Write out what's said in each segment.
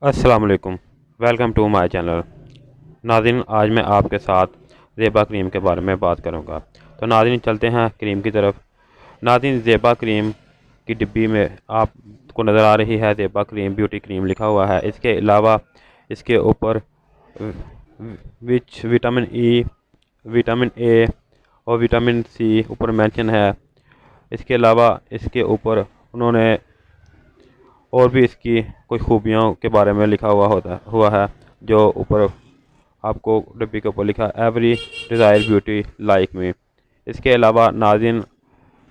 السلام علیکم، welcome to my channel. ناظرین، آج میں آپ کے ساتھ زیبا کریم کے بارے میں بات کروں گا۔ تو ناظرین چلتے ہیں کریم کی طرف۔ ناظرین، زیبا کریم کی ڈبی میں آپ کو نظر آ رہی ہے زیبا کریم بیوٹی کریم لکھا ہوا ہے۔ اس کے علاوہ اس کے اوپر وٹامن ای، وٹامن اے اور وٹامن سی اوپر مینشن ہے۔ اس کے علاوہ اس کے اوپر انہوں نے اور بھی اس کی کچھ خوبیوں کے بارے میں لکھا ہوا ہے، جو اوپر آپ کو ڈبی کے اوپر لکھا every desire beauty like me. اس کے علاوہ ناظرین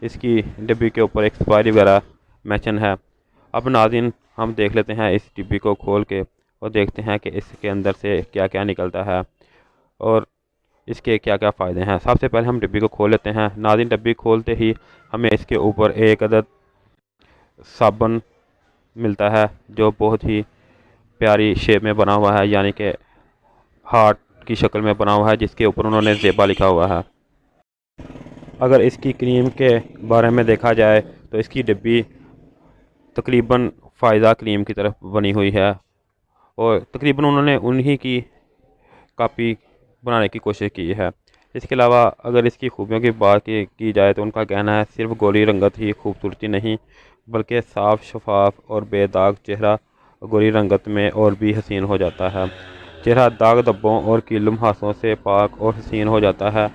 اس کی ڈبی کے اوپر ایکسپائری وغیرہ مینشن ہے۔ اب ناظرین ہم دیکھ لیتے ہیں اس ڈبی کو کھول کے اور دیکھتے ہیں کہ اس کے اندر سے کیا کیا نکلتا ہے اور اس کے کیا کیا فائدے ہیں۔ سب سے پہلے ہم ڈبی کو کھول لیتے ہیں۔ ناظرین ڈبی کھولتے ہی ہمیں اس کے اوپر ایک عدد صابن ملتا ہے، جو بہت ہی پیاری شیپ میں بنا ہوا ہے، یعنی کہ ہارٹ کی شکل میں بنا ہوا ہے، جس کے اوپر انہوں نے زیبا لکھا ہوا ہے۔ اگر اس کی کریم کے بارے میں دیکھا جائے تو اس کی ڈبی تقریباً فائدہ کریم کی طرف بنی ہوئی ہے اور تقریباً انہوں نے انہی کی کاپی بنانے کی کوشش کی ہے۔ اس کے علاوہ اگر اس کی خوبیوں کی بات کی جائے تو ان کا کہنا ہے صرف گوری رنگت ہی خوبصورتی نہیں، بلکہ صاف، شفاف اور بے داغ چہرہ گوری رنگت میں اور بھی حسین ہو جاتا ہے۔ چہرہ داغ دھبوں اور کی لمحاتوں سے پاک اور حسین ہو جاتا ہے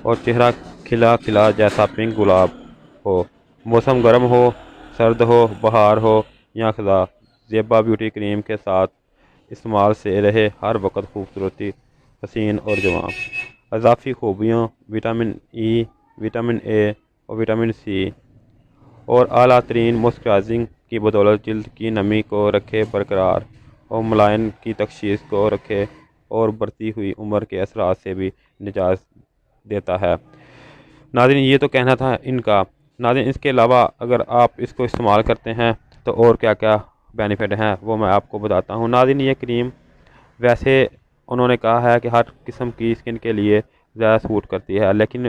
اور چہرہ کھلا کھلا جیسا پنک گلاب ہو۔ موسم گرم ہو، سرد ہو، بہار ہو یا خزاں، زیبا بیوٹی کریم کے ساتھ استعمال سے رہے ہر وقت خوبصورتی، حسین اور جوان۔ اضافی خوبیوں: وٹامن ای، وٹامن اے اور وٹامن سی اور اعلیٰ ترین موئسچرائزنگ کی بدولت جلد کی نمی کو رکھے برقرار اور ملائم کی تشخیص کو رکھے اور بڑھتی ہوئی عمر کے اثرات سے بھی نجات دیتا ہے۔ ناظرین یہ تو کہنا تھا ان کا۔ ناظرین اس کے علاوہ اگر آپ اس کو استعمال کرتے ہیں تو اور کیا کیا بینیفٹ ہیں وہ میں آپ کو بتاتا ہوں۔ ناظرین یہ کریم ویسے انہوں نے کہا ہے کہ ہر قسم کی اسکن کے لیے زیادہ سوٹ کرتی ہے، لیکن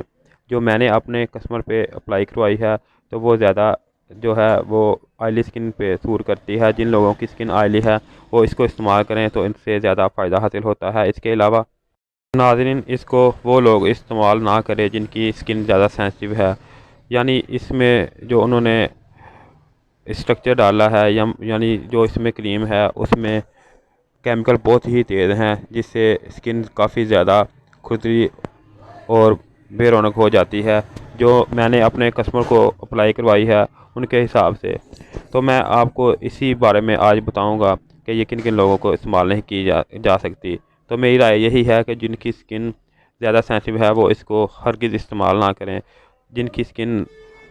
جو میں نے اپنے کسٹمر پہ اپلائی کروائی ہے تو وہ زیادہ جو ہے وہ آئلی اسکن پہ سوٹ کرتی ہے۔ جن لوگوں کی اسکن آئلی ہے وہ اس کو استعمال کریں تو ان سے زیادہ فائدہ حاصل ہوتا ہے۔ اس کے علاوہ ناظرین اس کو وہ لوگ استعمال نہ کریں جن کی اسکن زیادہ سینسٹیو ہے، یعنی اس میں جو انہوں نے اسٹرکچر ڈالا ہے یعنی جو اس میں کریم ہے اس میں کیمیکل بہت ہی تیز ہیں، جس سے اسکن کافی زیادہ کھردری اور بے رونق ہو جاتی ہے۔ جو میں نے اپنے کسٹمر کو اپلائی کروائی ہے ان کے حساب سے، تو میں آپ کو اسی بارے میں آج بتاؤں گا کہ یہ کن کن لوگوں کو استعمال نہیں کی جا سکتی۔ تو میری رائے یہی ہے کہ جن کی اسکن زیادہ سینسٹیو ہے وہ اس کو ہرگز استعمال نہ کریں۔ جن کی اسکن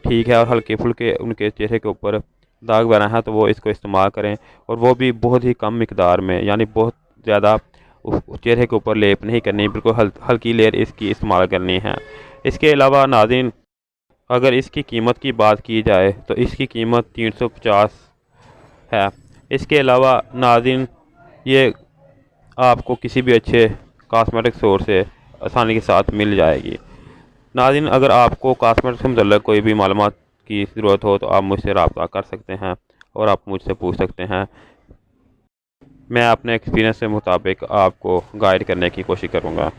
ٹھیک ہے اور ہلکے پھلکے ان کے چہرے کے اوپر داغ وغیرہ ہیں تو وہ اس کو استعمال کریں، اور وہ بھی بہت ہی کم مقدار میں، یعنی بہت زیادہ چہرے کے اوپر لیپ نہیں کرنی، بالکل ہلکی لیئر اس کی استعمال کرنی ہے۔ اس کے علاوہ ناظرین اگر اس کی قیمت کی بات کی جائے تو اس کی قیمت 350 ہے۔ اس کے علاوہ ناظرین یہ آپ کو کسی بھی اچھے کاسمیٹک اسٹور سے آسانی کے ساتھ مل جائے گی۔ ناظرین اگر آپ کو کاسمیٹک سے متعلق کوئی بھی معلومات کی ضرورت ہو تو آپ مجھ سے رابطہ کر سکتے ہیں اور آپ مجھ سے پوچھ سکتے ہیں۔ میں اپنے ایکسپیرینس کے مطابق آپ کو گائیڈ کرنے کی کوشش کروں گا۔